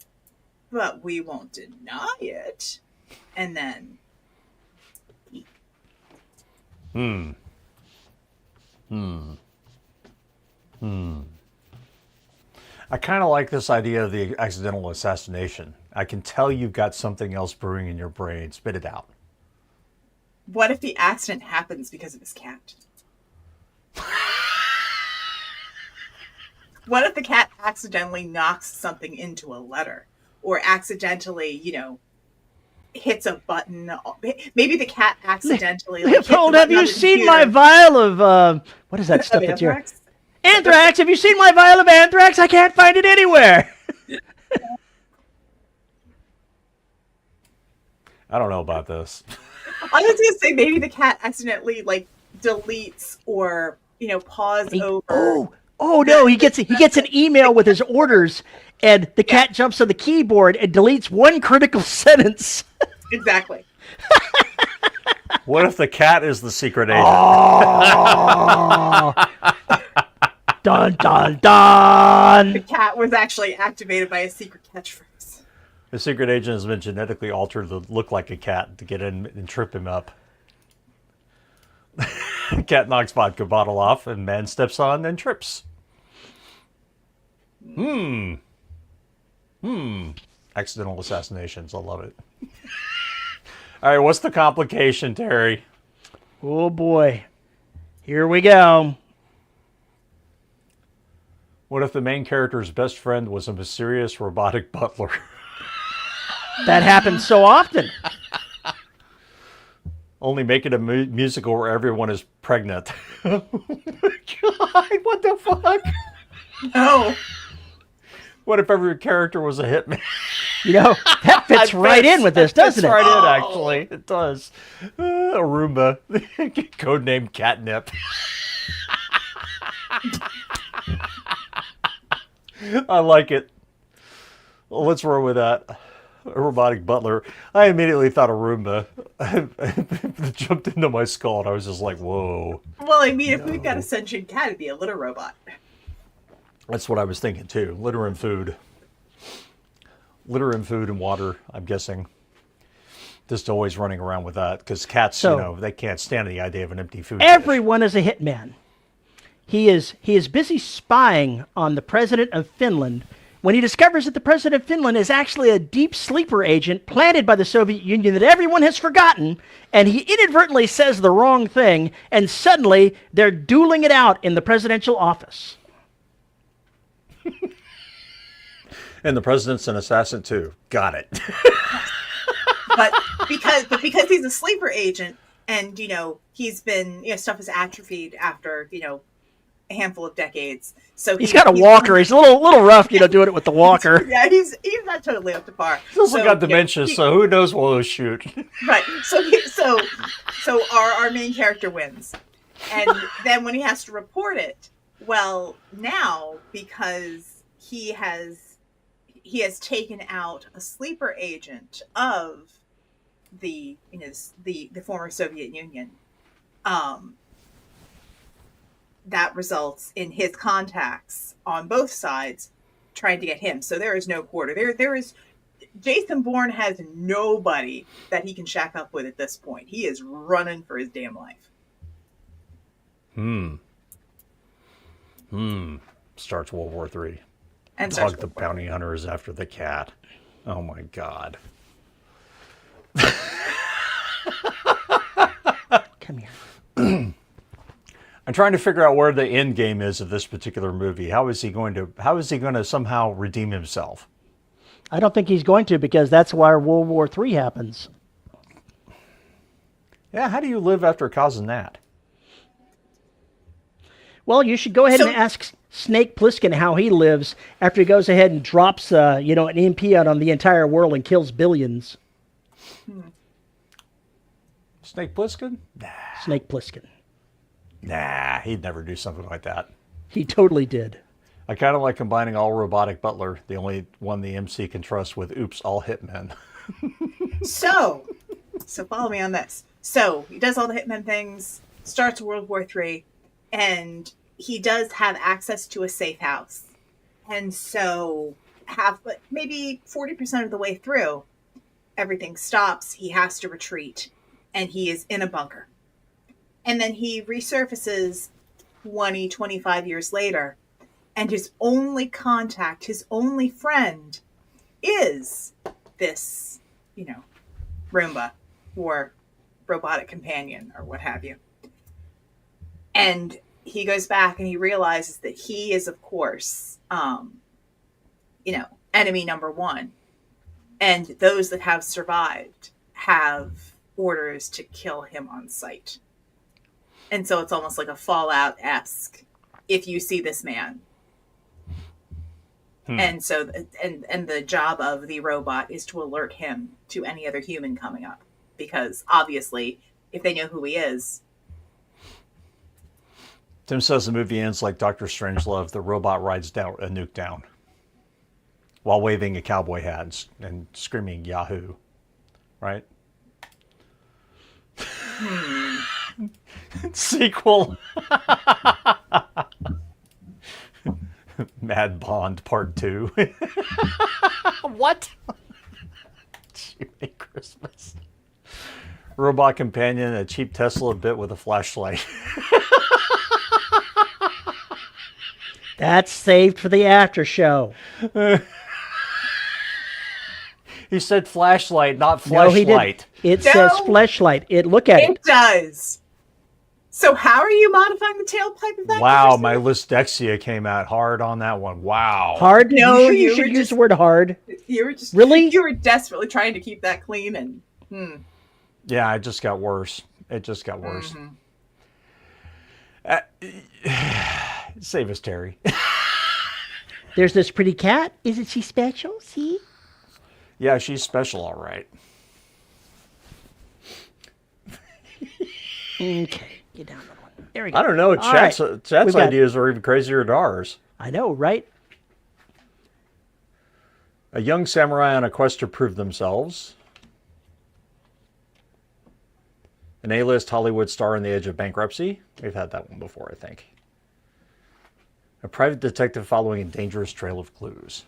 but we won't deny it. And then, I kind of like this idea of the accidental assassination. I can tell you've got something else brewing in your brain. Spit it out. what if the accident happens because of his cat? What if the cat accidentally knocks something into a letter, or accidentally, hits a button? Maybe the cat accidentally. Leopold, have you seen my vial of what is that stuff that's here? Anthrax. Have you seen my vial of anthrax? I can't find it anywhere. I don't know about this. I was gonna say maybe the cat accidentally deletes or pause over. Oh no, he gets an email with his orders, and the cat jumps on the keyboard and deletes one critical sentence. Exactly. What if the cat is the secret agent? Oh. Dun dun dun. The cat was actually activated by a secret catchphrase. The secret agent has been genetically altered to look like a cat to get in and trip him up. Cat knocks vodka bottle off, and man steps on and trips. Accidental assassinations. I love it. All right, what's the complication, Terry? Oh boy, here we go. What if the main character's best friend was a mysterious robotic butler? That happens so often. Only make it a musical where everyone is pregnant. Oh my God, what the fuck? No. What if every character was a hitman? That fits right in with this, doesn't it? Right in, actually. It does. Roomba. Codename Catnip. I like it. Well, let's roll with that. A robotic butler. I immediately thought of Roomba. It jumped into my skull, and I was just like, whoa. Well, I mean, if we've got a sentient cat, it'd be a litter robot. That's what I was thinking, too. Litter and food. Litter and food and water, I'm guessing. Just always running around with that. Because cats, they can't stand the idea of an empty food dish. Everyone is a hitman. He is busy spying on the president of Finland when he discovers that the president of Finland is actually a deep sleeper agent planted by the Soviet Union that everyone has forgotten, and he inadvertently says the wrong thing, and suddenly they're dueling it out in the presidential office. And the president's an assassin, too. Got it. But because he's a sleeper agent, and he's been stuff is atrophied after a handful of decades. So he's got a walker. He's a little rough, doing it with the walker. Yeah, he's not totally up to par. He's also got dementia, so who knows what he'll shoot. Right. So our main character wins, and then when he has to report it, well, now because he has taken out a sleeper agent of the former Soviet Union, that results in his contacts on both sides trying to get him. So there is no quarter. There is Jason Bourne has nobody that he can shack up with at this point. He is running for his damn life. Starts World War III. And Dog the bounty hunter is after the cat. Oh my God. Come here. I'm trying to figure out where the end game is of this particular movie. How is he going to somehow redeem himself? I don't think he's going to, because that's why World War III happens. Yeah, how do you live after causing that? Well, you should go ahead So- and ask Snake Plissken how he lives after he goes ahead and drops, an EMP out on the entire world and kills billions. Snake Plissken? Snake Plissken. Nah, he'd never do something like that. He totally did. I kind of like combining all robotic butler, the only one the MC can trust, with oops, all hitmen. So follow me on this. So he does all the Hitman things, starts World War III, and he does have access to a safe house. And so maybe 40% of the way through, everything stops. He has to retreat, and he is in a bunker. And then he resurfaces 20, 25 years later, and his only contact, his only friend, is this, Roomba or robotic companion or what have you. And he goes back and he realizes that he is, of course, enemy number one. And those that have survived have orders to kill him on sight. And so it's almost like a Fallout-esque, if you see this man. And so, and the job of the robot is to alert him to any other human coming up. Because obviously, if they know who he is. Tim says the movie ends like Dr. Strangelove. The robot rides down a nuke down while waving a cowboy hat and screaming Yahoo. Right? Sequel. Mad Bond Part 2. What? Jimmy Christmas. Robot companion, a cheap Tesla bit with a flashlight. That's saved for the after show. He said flashlight, not No, he fleshlight. didn't. It No. says fleshlight. Look at it. It does. So how are you modifying the tailpipe of that? Wow, conversation? my dyslexia came out hard on that one. Wow. Hard? No, you you should were use just- the word hard. You were just Really? You were desperately trying to keep that clean, and Yeah, it just got worse. It just got worse. Save us, Terry. There's this pretty cat. Isn't she special? See? Yeah, she's special, all right. Okay. Get down, little one. There we go. I don't know. All right. Chat's We've got- ideas are even crazier than ours. I know, right? A young samurai on a quest to prove themselves. An A-list Hollywood star on the edge of bankruptcy. We've had that one before, I think. A private detective following a dangerous trail of clues.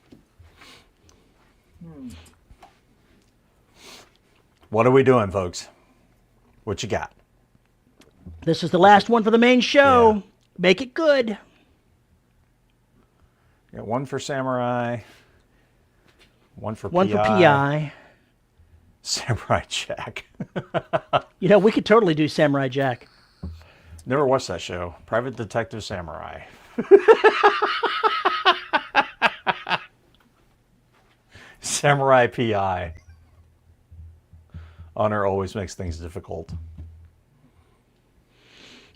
What are we doing, folks? What you got? This is the last one for the main show. Yeah. Make it good. Got one for samurai. One for One PI. for PI. Samurai Jack. We could totally do Samurai Jack. Never watched that show. Private Detective Samurai. Samurai PI. Honor always makes things difficult.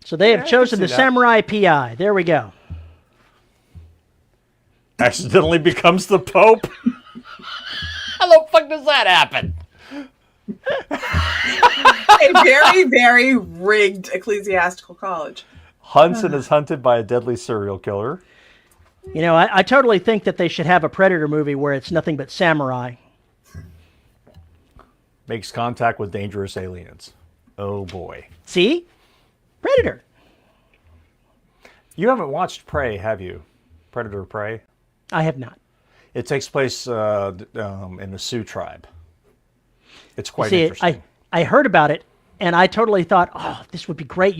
So they Yeah, I have can chosen see the that. Samurai PI. There we go. Accidentally becomes the Pope. How the fuck does that happen? a very, very rigged ecclesiastical college. Hunts and is hunted by a deadly serial killer. I totally think that they should have a Predator movie where it's nothing but samurai. Makes contact with dangerous aliens. Oh boy. See? Predator. You haven't watched Prey, have you? Predator Prey? I have not. It takes place in the Sioux tribe. It's quite See, interesting. I heard about it, and I totally thought, oh, this would be great.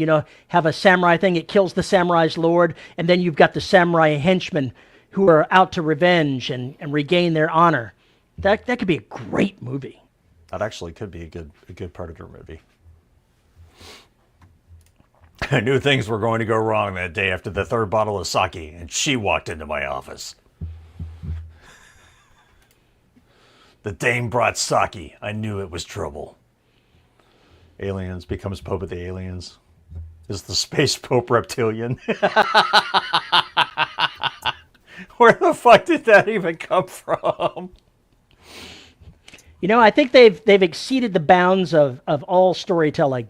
Have a samurai thing. It kills the samurai's lord, and then you've got the samurai henchmen who are out to revenge and regain their honor. That could be a great movie. That actually could be a good Predator movie. I knew things were going to go wrong that day after the third bottle of sake, and she walked into my office. The dame brought sake. I knew it was trouble. Aliens becomes Pope of the aliens. Is the Space Pope reptilian? Where the fuck did that even come from? You know, I think they've exceeded the bounds of all storytelling.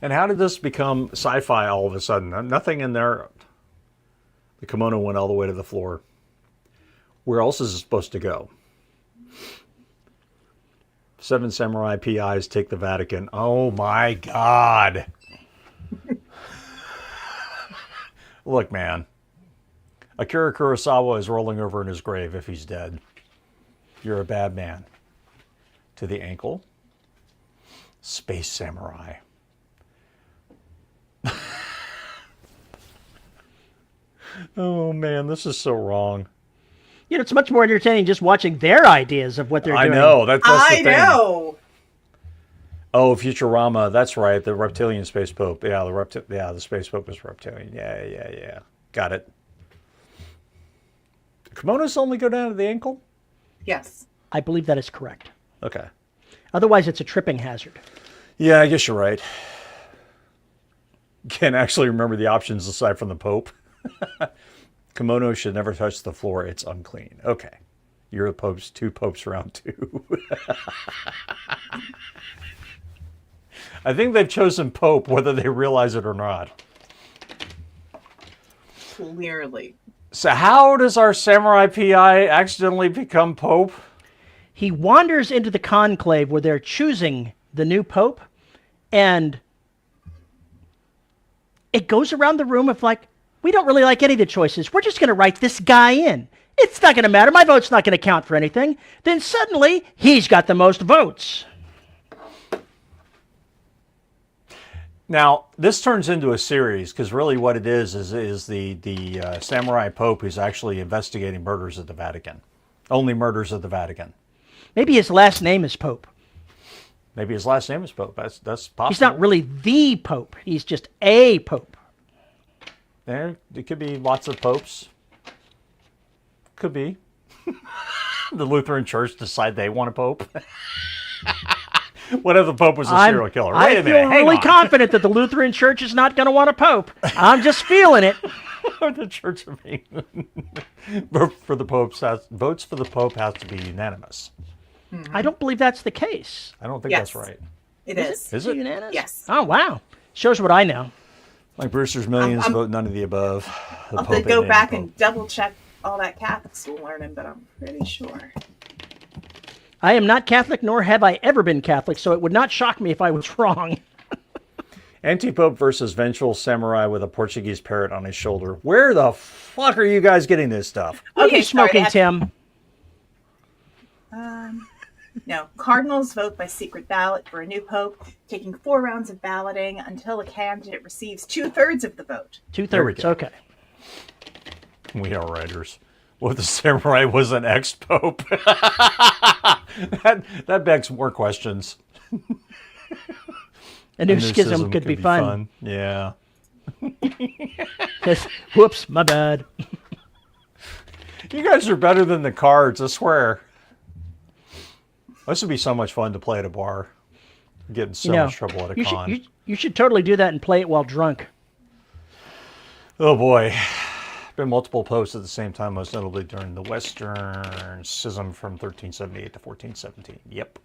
And how did this become sci-fi all of a sudden? Nothing in there. The kimono went all the way to the floor. Where else is it supposed to go? 7 samurai PIs take the Vatican. Oh my God. Look, man. Akira Kurosawa is rolling over in his grave if he's dead. You're a bad man. To the ankle. Space samurai. Oh man, this is so wrong. You know, it's much more entertaining just watching their ideas of what they're doing. I know. That's the thing. I know. Oh, Futurama. That's right. The reptilian space pope. Yeah, the space pope is reptilian. Yeah. Got it. Kimonos only go down to the ankle? Yes. I believe that is correct. Okay. Otherwise, it's a tripping hazard. Yeah, I guess you're right. Can't actually remember the options aside from the pope. Kimono should never touch the floor. It's unclean. Okay. You're the popes. 2 popes round 2. I think they've chosen pope whether they realize it or not. Clearly. So how does our samurai PI accidentally become pope? He wanders into the conclave where they're choosing the new pope, and it goes around the room of like, we don't really like any of the choices. We're just going to write this guy in. It's not going to matter. My vote's not going to count for anything. Then suddenly, he's got the most votes. Now, this turns into a series because really what it is the samurai pope who's actually investigating murders at the Vatican. Only murders at the Vatican. Maybe his last name is Pope. Maybe his last name is Pope. That's possible. He's not really the Pope. He's just a Pope. There could be lots of popes. Could be. The Lutheran Church decide they want a pope. What if the Pope was a serial killer? Wait a minute. I feel really confident that the Lutheran Church is not going to want a Pope. I'm just feeling it. The Church of England. Votes for the Pope has to be unanimous. I don't believe that's the case. I don't think that's right. It is. Is it? Unanimous? Yes. Oh, wow. Shows what I know. Like Brewster's Millions, vote none of the above. The I'll Pope have to go ain't back the and Pope. double check all that Catholic school learning, but I'm pretty sure. I am not Catholic, nor have I ever been Catholic, so it would not shock me if I was wrong. Anti-Pope versus vengeful samurai with a Portuguese parrot on his shoulder. Where the fuck are you guys getting this stuff? What are Okay, you smoking, Tim? No. Cardinals vote by secret ballot for a new pope, taking 4 rounds of balloting until a candidate receives 2/3 of the vote. 2/3, go. okay. We are writers. What if the samurai was an ex-pope? that begs more questions. A new schism could be fun. Yeah. Whoops, my bad. You guys are better than the cards, I swear. This would be so much fun to play at a bar. Get in so much trouble at a con. You should totally do that and play it while drunk. Oh boy. Been multiple popes at the same time, most notably during the Western Schism from 1378 to 1417. Yep.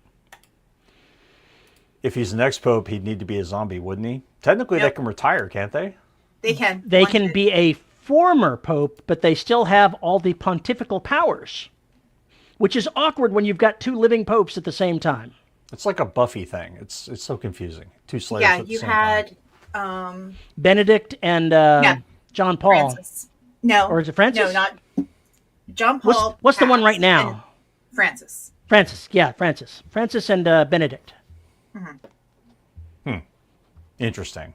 If he's the next pope, he'd need to be a zombie, wouldn't he? Technically, they can retire, can't they? They can. They can be a former pope, but they still have all the pontifical powers, which is awkward when you've got 2 living popes at the same time. It's like a Buffy thing. It's so confusing. 2 slaves Yeah, at the you same had time. Benedict and John Paul. Francis. No. Or is it Francis? No, not John Paul. What's the one right passed, now? and Francis. Francis, yeah, Francis. Francis and Benedict. Interesting.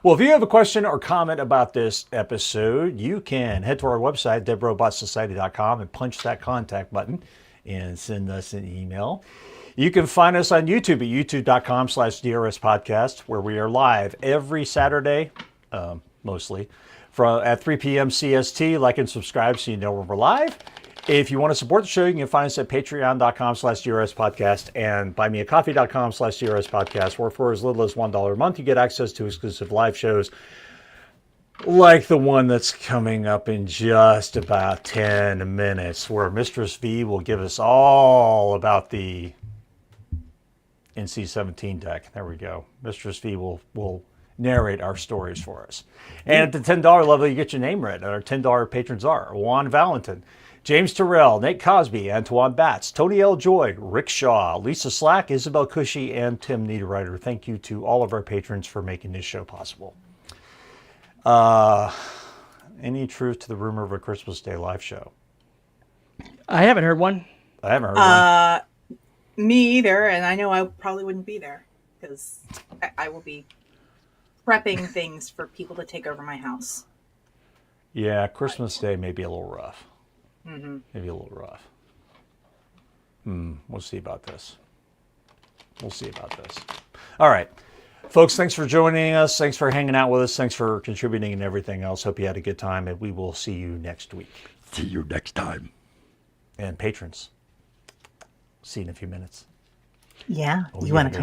Well, if you have a question or comment about this episode, you can head to our website, deadrobotsociety.com, and punch that contact button and send us an email. You can find us on YouTube at youtube.com/DRS Podcast, where we are live every Saturday, mostly, at 3 p.m. CST. Like and subscribe so you know when we're live. If you want to support the show, you can find us at patreon.com/DRS podcast and buymeacoffee.com/DRS podcast, where for as little as $1 a month, you get access to exclusive live shows like the one that's coming up in just about 10 minutes, where Mistress V will give us all about the NC-17 deck. There we go. Mistress V will narrate our stories for us. And at the $10 level, you get your name read. Our $10 patrons are Juan Valentin, James Terrell, Nate Cosby, Antoine Batts, Tony L. Joy, Rick Shaw, Lisa Slack, Isabel Cushy, and Tim Niederreiter. Thank you to all of our patrons for making this show possible. Any truth to the rumor of a Christmas Day live show? I haven't heard one. I haven't heard one. Me either, and I know I probably wouldn't be there because I will be prepping things for people to take over my house. Yeah, Christmas Day may be a little rough. Mm-hmm. Maybe a little rough. We'll see about this. All right. Folks, thanks for joining us. Thanks for hanging out with us. Thanks for contributing and everything else. Hope you had a good time, and we will see you next week. See you next time. And patrons, see you in a few minutes. Yeah, Oh, you want to come